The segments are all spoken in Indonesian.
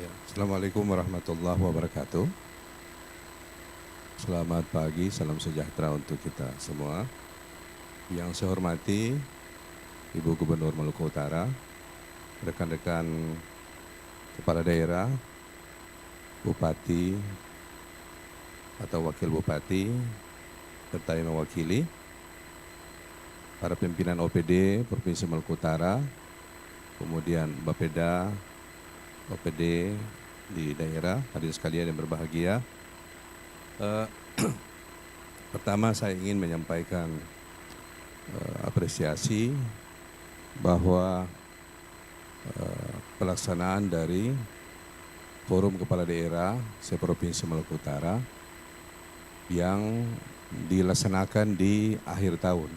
Ya, Assalamualaikum warahmatullahi wabarakatuh. Selamat pagi, salam sejahtera untuk kita semua. Yang saya hormati Ibu Gubernur Maluku Utara, rekan-rekan kepala daerah, bupati atau wakil bupati, serta yang mewakili, para pimpinan OPD Provinsi Maluku Utara, kemudian Bapeda, OPD di daerah, hadirin sekalian yang berbahagia. Pertama saya ingin menyampaikan apresiasi bahwa pelaksanaan dari Forum Kepala Daerah se-Provinsi Maluku Utara yang dilaksanakan di akhir tahun.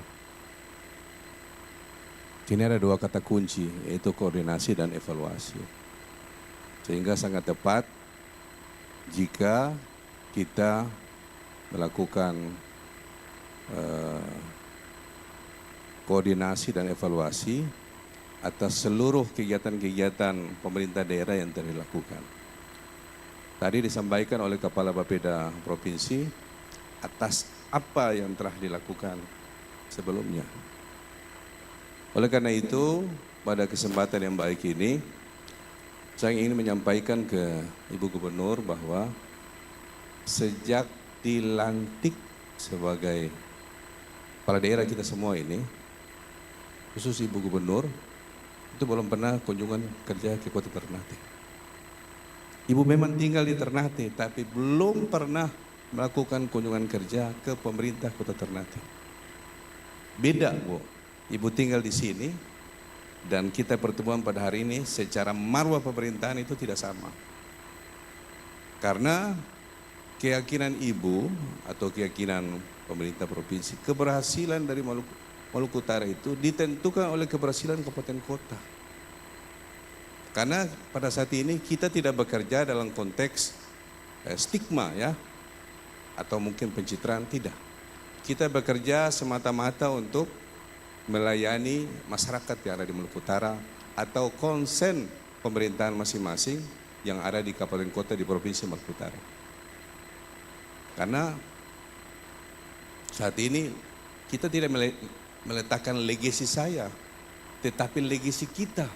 Ini ada dua kata kunci, yaitu koordinasi dan evaluasi. Sehingga sangat tepat jika kita melakukan koordinasi dan evaluasi atas seluruh kegiatan-kegiatan pemerintah daerah yang telah dilakukan. Tadi disampaikan oleh Kepala Bapeda Provinsi atas apa yang telah dilakukan sebelumnya. Oleh karena itu, pada kesempatan yang baik ini, saya ingin menyampaikan ke Ibu Gubernur bahwa sejak dilantik sebagai kepala daerah kita semua ini, khusus Ibu Gubernur, itu belum pernah kunjungan kerja ke Kota Ternate. Ibu memang tinggal di Ternate, tapi belum pernah melakukan kunjungan kerja ke pemerintah Kota Ternate. Beda, Bu. Ibu tinggal di sini, dan kita pertemuan pada hari ini secara marwah pemerintahan itu tidak sama. Karena keyakinan Ibu atau keyakinan pemerintah provinsi, keberhasilan dari Maluku Utara itu ditentukan oleh keberhasilan kabupaten kota. Karena pada saat ini kita tidak bekerja dalam konteks stigma ya, atau mungkin pencitraan, tidak. Kita bekerja semata-mata untuk melayani masyarakat yang ada di Maluku Utara atau konsen pemerintahan masing-masing yang ada di kabupaten kota di Provinsi Maluku Utara. Karena saat ini kita tidak meletakkan legasi saya, tetapi legasi kita,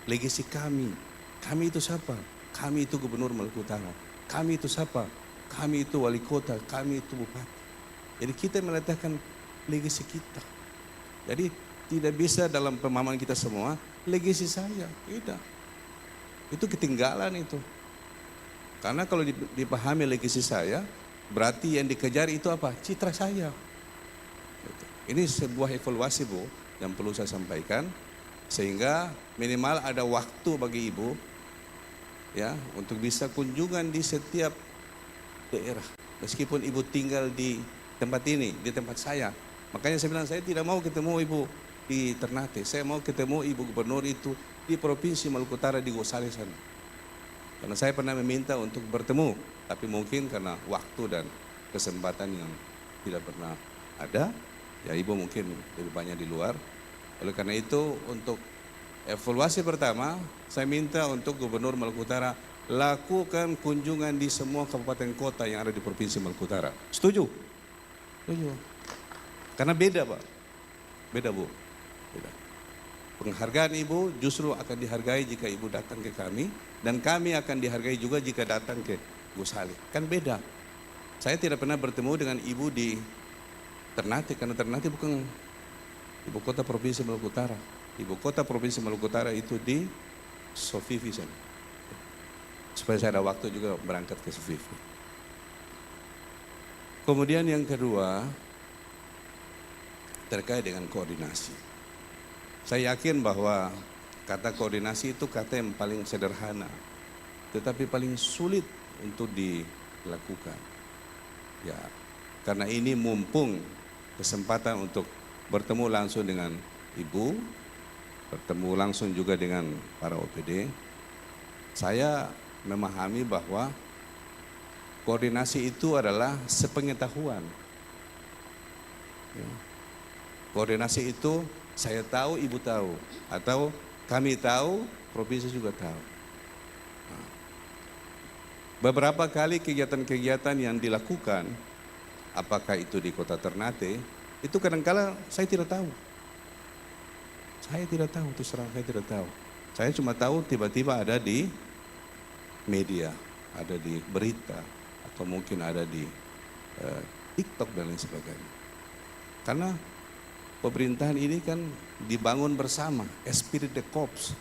legasi kami. Kami itu siapa? Kami itu Gubernur Maluku Utara. Kami itu siapa? Kami itu wali kota, kami itu bupati. Jadi kita meletakkan legasi kita. Jadi tidak bisa dalam pemahaman kita semua, legasi saya, tidak. Itu ketinggalan itu. Karena kalau dipahami legasi saya, berarti yang dikejar itu apa? Citra saya. Ini sebuah evaluasi, Bu, yang perlu saya sampaikan. Sehingga minimal ada waktu bagi Ibu ya untuk bisa kunjungan di setiap daerah. Meskipun Ibu tinggal di tempat ini, di tempat saya. Makanya saya bilang saya tidak mau ketemu Ibu di Ternate. Saya mau ketemu Ibu Gubernur itu di Provinsi Maluku Utara di Gosale sana. Karena saya pernah meminta untuk bertemu, tapi mungkin karena waktu dan kesempatan yang tidak pernah ada, ya Ibu mungkin lebih banyak di luar. Oleh karena itu untuk evaluasi pertama, saya minta untuk Gubernur Maluku Utara lakukan kunjungan di semua kabupaten kota yang ada di Provinsi Maluku Utara. Setuju? Setuju. Karena beda, Pak. Beda, Bu. Beda. Penghargaan Ibu justru akan dihargai jika Ibu datang ke kami, dan kami akan dihargai juga jika datang ke Gosale. Kan beda. Saya tidak pernah bertemu dengan Ibu di Ternate, karena Ternate bukan ibu kota Provinsi Maluku Utara. Ibu kota Provinsi Maluku Utara itu di Sofifi sana. Supaya saya ada waktu juga berangkat ke Sofifi. Kemudian yang kedua, terkait dengan koordinasi. Saya yakin bahwa kata koordinasi itu kata yang paling sederhana, tetapi paling sulit untuk dilakukan. Ya, karena ini mumpung kesempatan untuk bertemu langsung dengan Ibu, bertemu langsung juga dengan para OPD. Saya memahami bahwa koordinasi itu adalah sepengetahuan. Ya. Koordinasi itu saya tahu, Ibu tahu, atau kami tahu, provinsi juga tahu. Nah, Beberapa kali kegiatan-kegiatan yang dilakukan, apakah itu di kota Ternate, itu kadangkala saya tidak tahu. Saya tidak tahu, terus terang saya tidak tahu. Saya cuma tahu tiba-tiba ada di media, ada di berita, atau mungkin ada di TikTok dan lain sebagainya. Karena pemerintahan ini kan dibangun bersama, esprit de corps,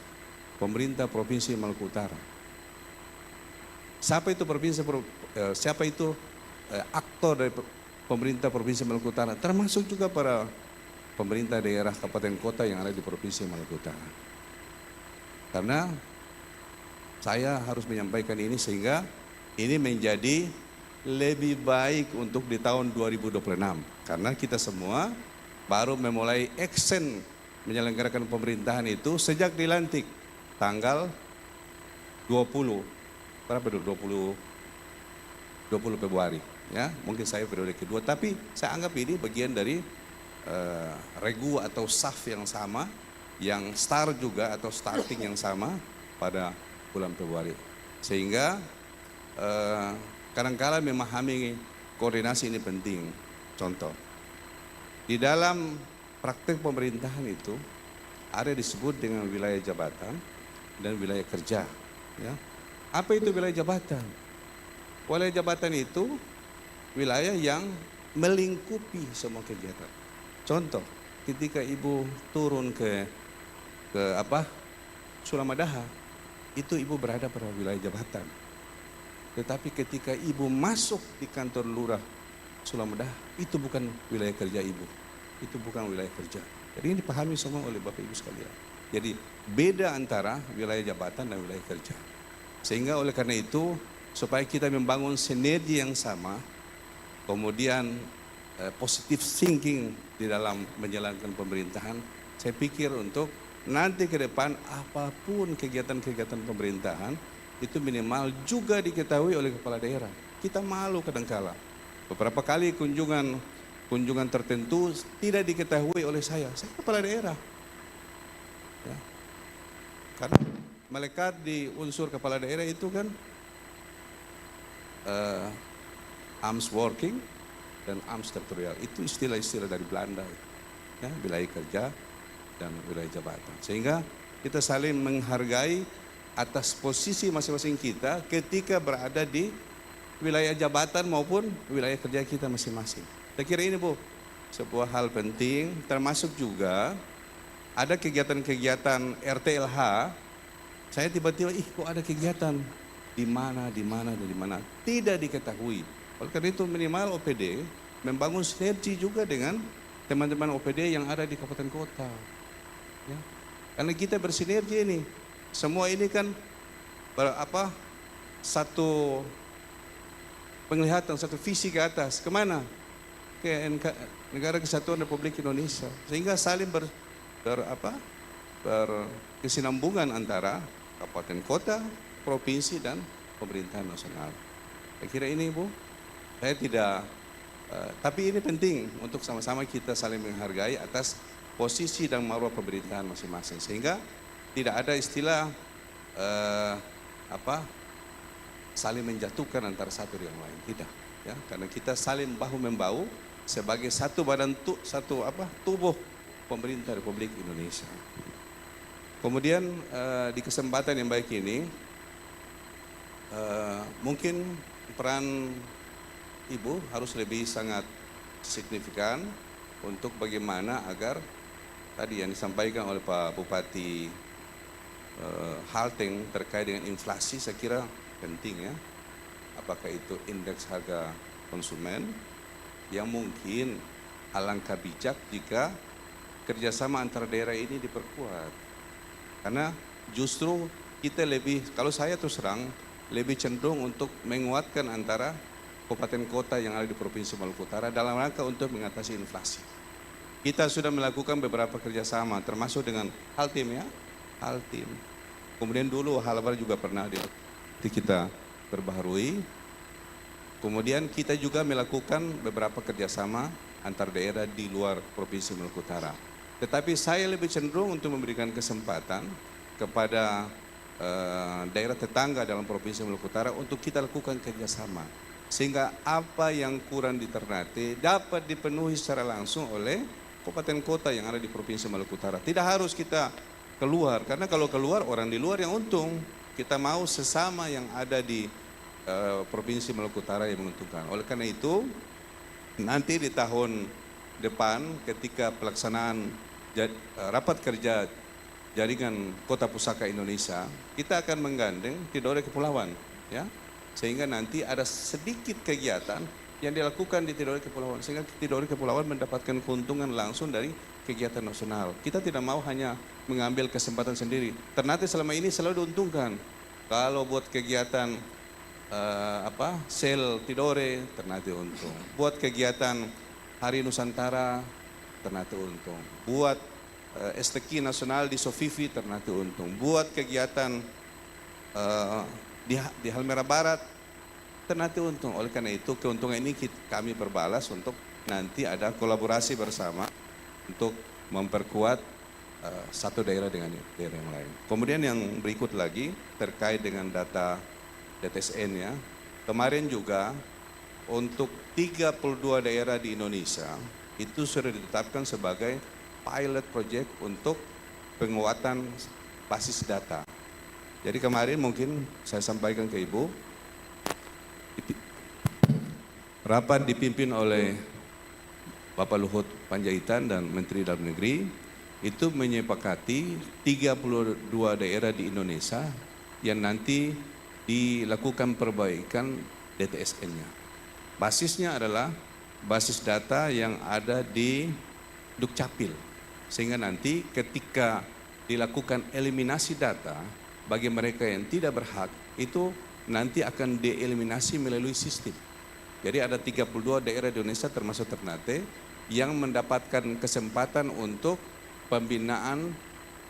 pemerintah Provinsi Maluku Utara. Siapa itu aktor dari pemerintah Provinsi Maluku Utara, termasuk juga para pemerintah daerah kabupaten kota yang ada di Provinsi Maluku Utara. Karena saya harus menyampaikan ini sehingga ini menjadi lebih baik untuk di tahun 2026. Karena kita semua baru memulai action menyelenggarakan pemerintahan itu sejak dilantik tanggal 20 Februari, ya, mungkin saya periode kedua, tapi saya anggap ini bagian dari regu atau saf yang sama, yang start juga atau starting yang sama pada bulan Februari. Sehingga kadang-kala memahami koordinasi ini penting. Contoh, di dalam praktek pemerintahan itu ada disebut dengan wilayah jabatan dan wilayah kerja, ya. Apa itu wilayah jabatan? Wilayah jabatan itu wilayah yang melingkupi semua kegiatan. Contoh, ketika ibu turun ke Sulamadaha, itu ibu berada pada wilayah jabatan. Tetapi ketika ibu masuk di kantor lurah Sulamadaha, itu bukan wilayah kerja ibu. Itu bukan wilayah kerja. Jadi ini dipahami semua oleh Bapak Ibu sekalian. Jadi beda antara wilayah jabatan dan wilayah kerja. Sehingga oleh karena itu, supaya kita membangun sinergi yang sama, kemudian positive thinking di dalam menjalankan pemerintahan, saya pikir untuk nanti ke depan apapun kegiatan-kegiatan pemerintahan, itu minimal juga diketahui oleh kepala daerah. Kita malu kadangkala. Beberapa kali kunjungan tertentu tidak diketahui oleh saya kepala daerah. Ya. Karena melekat di unsur kepala daerah itu kan arms working dan arms territorial. Itu istilah-istilah dari Belanda, ya, wilayah kerja dan wilayah jabatan. Sehingga kita saling menghargai atas posisi masing-masing kita ketika berada di wilayah jabatan maupun wilayah kerja kita masing-masing. Saya kira ini Bu, sebuah hal penting, termasuk juga ada kegiatan-kegiatan RTLH. Saya tiba-tiba, kok ada kegiatan di mana, tidak diketahui. Oleh karena itu minimal OPD membangun sinergi juga dengan teman-teman OPD yang ada di kabupaten kota. Ya. Karena kita bersinergi ini, semua ini kan satu penglihatan, satu visi ke atas, kemana? Ke Negara Kesatuan Republik Indonesia. Sehingga saling berkesinambungan antara kabupaten kota, provinsi dan pemerintahan nasional. Saya kira ini Bu, saya tidak, tapi ini penting untuk sama-sama kita saling menghargai atas posisi dan marwah pemerintahan masing-masing. Sehingga tidak ada istilah saling menjatuhkan antara satu dengan lain, tidak. Ya, karena kita saling bahu-membahu sebagai satu badan tubuh pemerintah Republik Indonesia. Kemudian di kesempatan yang baik ini, mungkin peran Ibu harus lebih sangat signifikan untuk bagaimana agar tadi yang disampaikan oleh Pak Bupati Halteng terkait dengan inflasi, saya kira penting ya. Apakah itu indeks harga konsumen yang mungkin alangkah bijak jika kerjasama antar daerah ini diperkuat. Karena justru kita kalau saya terus terang, lebih cenderung untuk menguatkan antara kabupaten kota yang ada di Provinsi Maluku Utara dalam rangka untuk mengatasi inflasi. Kita sudah melakukan beberapa kerjasama, termasuk dengan Haltim ya, Haltim. Kemudian dulu Halbar juga pernah kita perbaharui. Kemudian kita juga melakukan beberapa kerjasama antar daerah di luar Provinsi Maluku Utara. Tetapi saya lebih cenderung untuk memberikan kesempatan kepada daerah tetangga dalam Provinsi Maluku Utara untuk kita lakukan kerjasama. Sehingga apa yang kurang di Ternate dapat dipenuhi secara langsung oleh kabupaten kota yang ada di Provinsi Maluku Utara. Tidak harus kita keluar, karena kalau keluar orang di luar yang untung. Kita mau sesama yang ada di Provinsi Maluku Utara yang menguntungkan. Oleh karena itu, nanti di tahun depan ketika pelaksanaan rapat kerja jaringan Kota Pusaka Indonesia, kita akan menggandeng Tidore Kepulauan, ya, sehingga nanti ada sedikit kegiatan yang dilakukan di Tidore Kepulauan, sehingga Tidore Kepulauan mendapatkan keuntungan langsung dari kegiatan nasional. Kita tidak mau hanya mengambil kesempatan sendiri. Ternate selama ini selalu diuntungkan. Kalau buat kegiatan sel Tidore, Ternate untung. Buat kegiatan Hari Nusantara, Ternate untung. Buat STQ nasional di Sofifi, Ternate untung. Buat kegiatan di Halmahera Barat, Ternate untung. Oleh karena itu keuntungan ini kami perbalas untuk nanti ada kolaborasi bersama untuk memperkuat satu daerah dengan daerah yang lain. Kemudian yang berikut lagi terkait dengan data DTSN, ya. Kemarin juga untuk 32 daerah di Indonesia itu sudah ditetapkan sebagai pilot project untuk penguatan basis data. Jadi kemarin mungkin saya sampaikan ke Ibu, rapat dipimpin oleh Bapak Luhut Panjaitan dan Menteri Dalam Negeri itu menyepakati 32 daerah di Indonesia yang nanti dilakukan perbaikan DTSN-nya. Basisnya adalah basis data yang ada di Dukcapil. Sehingga nanti ketika dilakukan eliminasi data bagi mereka yang tidak berhak, itu nanti akan dieliminasi melalui sistem. Jadi ada 32 daerah di Indonesia termasuk Ternate yang mendapatkan kesempatan untuk pembinaan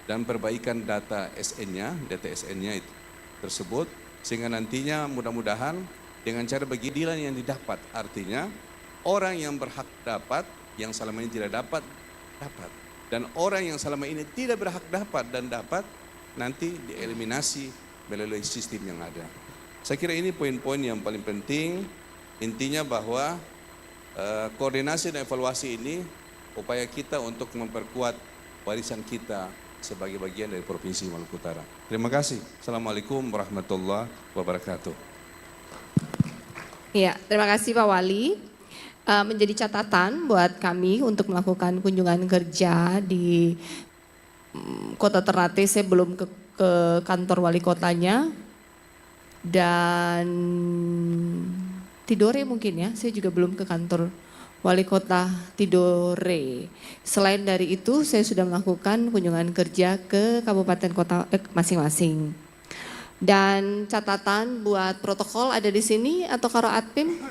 dan perbaikan data SN-nya, DTSN-nya itu tersebut, sehingga nantinya mudah-mudahan dengan cara keadilan yang didapat, artinya orang yang berhak dapat, yang selama ini tidak dapat, dapat. Dan orang yang selama ini tidak berhak dapat dan dapat, nanti dieliminasi melalui sistem yang ada. Saya kira ini poin-poin yang paling penting, intinya bahwa koordinasi dan evaluasi ini upaya kita untuk memperkuat warisan kita sebagai bagian dari Provinsi Maluku Utara. Terima kasih. Assalamualaikum warahmatullahi wabarakatuh. Ya, terima kasih Pak Wali. Menjadi catatan buat kami untuk melakukan kunjungan kerja di Kota Ternate. Saya belum ke kantor wali kotanya, dan Tidore mungkin ya, saya juga belum ke kantor wali kota Tidore. Selain dari itu, saya sudah melakukan kunjungan kerja ke kabupaten kota masing-masing. Dan catatan buat protokol ada di sini atau karo admin?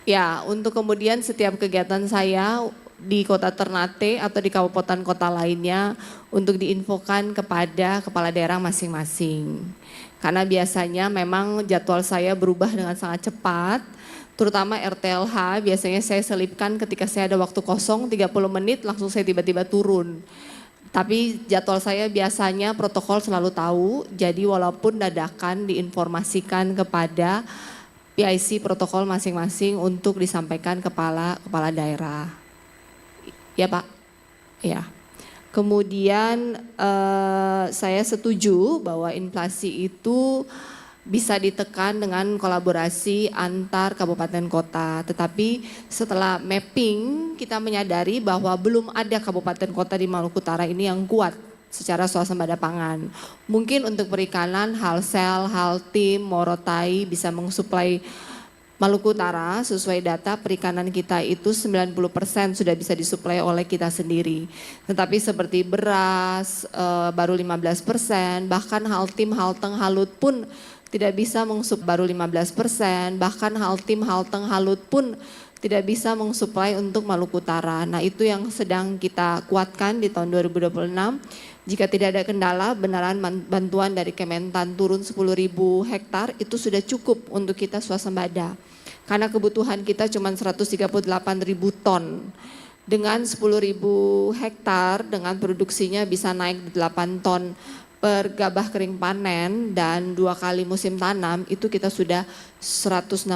Ya, untuk kemudian setiap kegiatan saya di Kota Ternate atau di kabupaten kota lainnya untuk diinfokan kepada kepala daerah masing-masing. Karena biasanya memang jadwal saya berubah dengan sangat cepat, terutama RTLH biasanya saya selipkan ketika saya ada waktu kosong 30 menit langsung saya tiba-tiba turun. Tapi jadwal saya biasanya protokol selalu tahu, jadi walaupun dadakan diinformasikan kepada PIC protokol masing-masing untuk disampaikan kepala daerah. Ya Pak? Ya. Kemudian saya setuju bahwa inflasi itu bisa ditekan dengan kolaborasi antar kabupaten kota. Tetapi setelah mapping kita menyadari bahwa belum ada kabupaten kota di Maluku Utara ini yang kuat secara swasembada pangan. Mungkin untuk perikanan, Halsel, Haltim, Morotai bisa mensuplai Maluku Utara. Sesuai data perikanan kita itu 90% sudah bisa disuplai oleh kita sendiri. Tetapi seperti beras baru 15%, bahkan Haltim, Halteng, Halut pun tidak bisa mensuplai baru 15%, bahkan Haltim, Halteng, Halut pun tidak bisa mensuplai untuk Maluku Utara. Nah itu yang sedang kita kuatkan di tahun 2026. Jika tidak ada kendala, benaran bantuan dari Kementan turun 10.000 hektar itu sudah cukup untuk kita swasembada. Karena kebutuhan kita cuma 138.000 ton. Dengan 10.000 hektar dengan produksinya bisa naik 8 ton per gabah kering panen dan 2 kali musim tanam itu kita sudah 160.000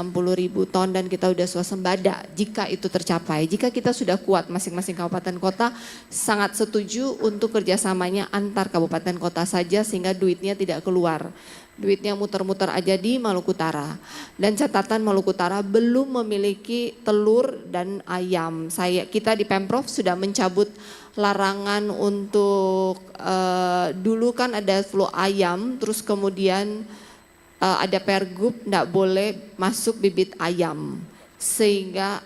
ton dan kita sudah swasembada jika itu tercapai. Jika kita sudah kuat masing-masing kabupaten kota, sangat setuju untuk kerjasamanya antar kabupaten kota saja sehingga duitnya tidak keluar. Duitnya muter-muter aja di Maluku Utara. Dan catatan Maluku Utara belum memiliki telur dan ayam. Kita di Pemprov sudah mencabut larangan untuk dulu kan ada flu ayam, terus kemudian ada pergub tidak boleh masuk bibit ayam sehingga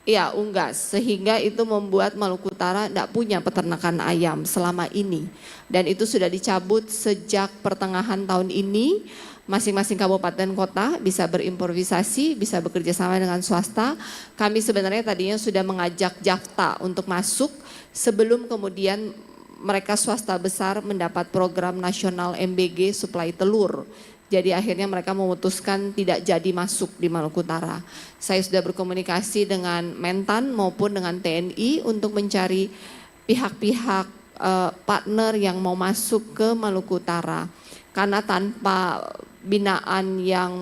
ya unggas, sehingga itu membuat Maluku Utara tidak punya peternakan ayam selama ini dan itu sudah dicabut sejak pertengahan tahun ini. Masing-masing kabupaten kota bisa berimprovisasi, bisa bekerja sama dengan swasta. Kami sebenarnya tadinya sudah mengajak Jafta untuk masuk sebelum kemudian mereka swasta besar mendapat program nasional MBG suplai telur. Jadi akhirnya mereka memutuskan tidak jadi masuk di Maluku Utara. Saya sudah berkomunikasi dengan Mentan maupun dengan TNI untuk mencari pihak-pihak partner yang mau masuk ke Maluku Utara. Karena tanpa binaan yang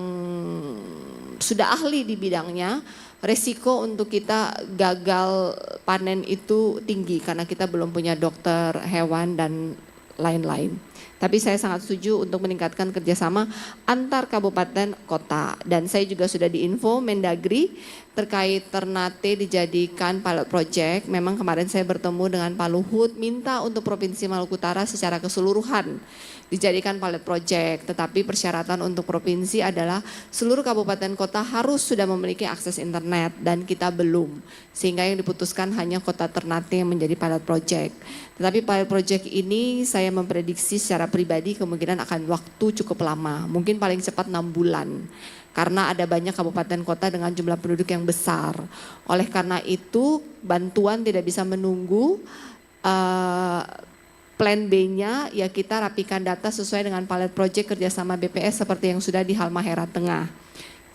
sudah ahli di bidangnya, resiko untuk kita gagal panen itu tinggi karena kita belum punya dokter hewan dan lain-lain. Tapi saya sangat setuju untuk meningkatkan kerjasama antar kabupaten kota. Dan saya juga sudah diinfo Mendagri terkait Ternate dijadikan pilot project. Memang kemarin saya bertemu dengan Pak Luhut minta untuk Provinsi Maluku Utara secara keseluruhan dijadikan pilot project. Tetapi persyaratan untuk provinsi adalah seluruh kabupaten kota harus sudah memiliki akses internet dan kita belum. Sehingga yang diputuskan hanya kota Ternate yang menjadi pilot project. Tetapi pilot project ini saya memprediksi secara pribadi kemungkinan akan waktu cukup lama. Mungkin paling cepat 6 bulan. Karena ada banyak kabupaten kota dengan jumlah penduduk yang besar. Oleh karena itu bantuan tidak bisa menunggu. Plan B-nya ya kita rapikan data sesuai dengan pilot project kerjasama BPS seperti yang sudah di Halmahera Tengah.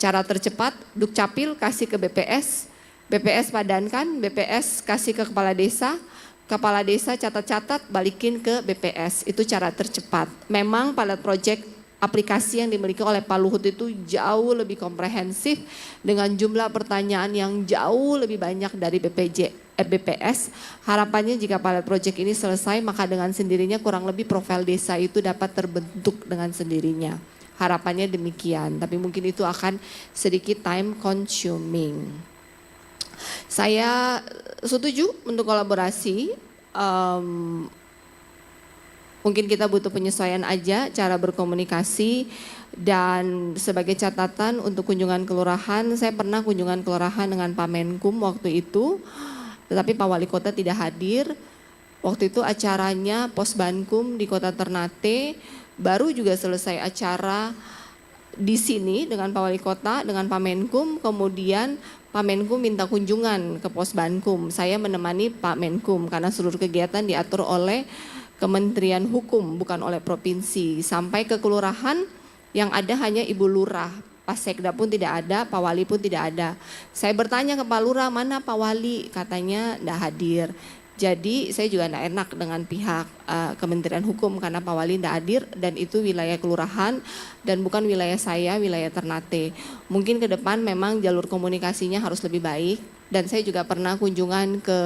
Cara tercepat Dukcapil kasih ke BPS, BPS padankan, BPS kasih ke kepala desa catat-catat balikin ke BPS. Itu cara tercepat. Memang pilot project aplikasi yang dimiliki oleh Pak Luhut itu jauh lebih komprehensif dengan jumlah pertanyaan yang jauh lebih banyak dari BPS. Harapannya jika pilot project ini selesai maka dengan sendirinya kurang lebih profil desa itu dapat terbentuk dengan sendirinya. Harapannya demikian, tapi mungkin itu akan sedikit time consuming. Saya setuju untuk kolaborasi. Mungkin kita butuh penyesuaian aja cara berkomunikasi dan sebagai catatan untuk kunjungan kelurahan, saya pernah kunjungan kelurahan dengan Pak Menkum waktu itu, tetapi Pak Wali Kota tidak hadir. Waktu itu acaranya Posbankum di Kota Ternate, baru juga selesai acara di sini dengan Pak Wali Kota, dengan Pak Menkum, kemudian Pak Menkum minta kunjungan ke Posbankum. Saya menemani Pak Menkum karena seluruh kegiatan diatur oleh Kementerian Hukum bukan oleh provinsi. Sampai ke kelurahan yang ada hanya Ibu Lurah, Pak Sekda pun tidak ada, Pak Wali pun tidak ada. Saya bertanya ke Pak Lurah, mana Pak Wali? Katanya tidak hadir. Jadi saya juga tidak enak dengan pihak Kementerian Hukum karena Pak Wali tidak hadir dan itu wilayah kelurahan dan bukan wilayah saya, wilayah Ternate. Mungkin ke depan memang jalur komunikasinya harus lebih baik dan saya juga pernah kunjungan ke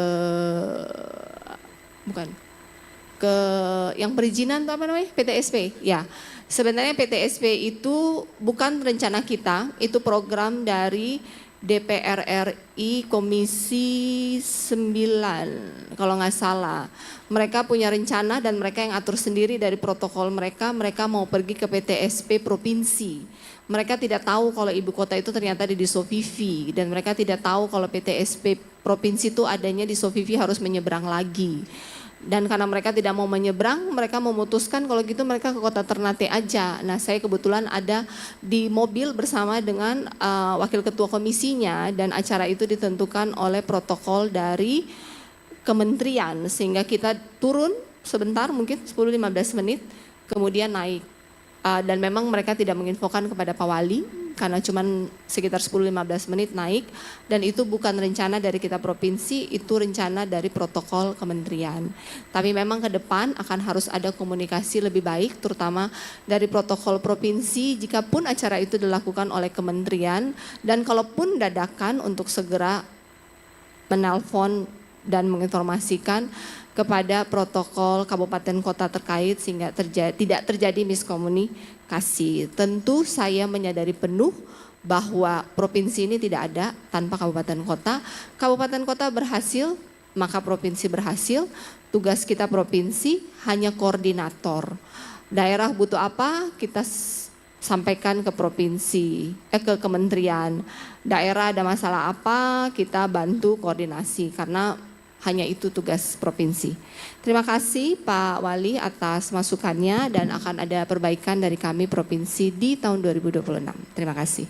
yang perizinan itu apa namanya? PTSP. Ya. Sebenarnya PTSP itu bukan rencana kita, itu program dari DPR RI Komisi 9 kalau nggak salah. Mereka punya rencana dan mereka yang atur sendiri dari protokol mereka mau pergi ke PTSP provinsi. Mereka tidak tahu kalau ibu kota itu ternyata ada di Sofifi dan mereka tidak tahu kalau PTSP provinsi itu adanya di Sofifi harus menyeberang lagi. Dan karena mereka tidak mau menyeberang, mereka memutuskan kalau gitu mereka ke kota Ternate aja. Nah saya kebetulan ada di mobil bersama dengan wakil ketua komisinya dan acara itu ditentukan oleh protokol dari kementerian. Sehingga kita turun sebentar mungkin 10-15 menit kemudian naik. Dan memang mereka tidak menginfokan kepada Pak Wali karena cuman sekitar 10-15 menit naik, dan itu bukan rencana dari kita provinsi, itu rencana dari protokol kementerian. Tapi memang ke depan akan harus ada komunikasi lebih baik, terutama dari protokol provinsi jika pun acara itu dilakukan oleh kementerian, dan kalaupun dadakan untuk segera menelpon dan menginformasikan kepada protokol kabupaten kota terkait sehingga tidak terjadi miskomunikasi. Tentu saya menyadari penuh bahwa provinsi ini tidak ada tanpa kabupaten kota. Kabupaten kota berhasil, maka provinsi berhasil. Tugas kita provinsi hanya koordinator. Daerah butuh apa, kita sampaikan ke provinsi, ke kementerian. Daerah ada masalah apa, kita bantu koordinasi karena hanya itu tugas provinsi. Terima kasih Pak Wali atas masukannya dan akan ada perbaikan dari kami provinsi di tahun 2026. Terima kasih.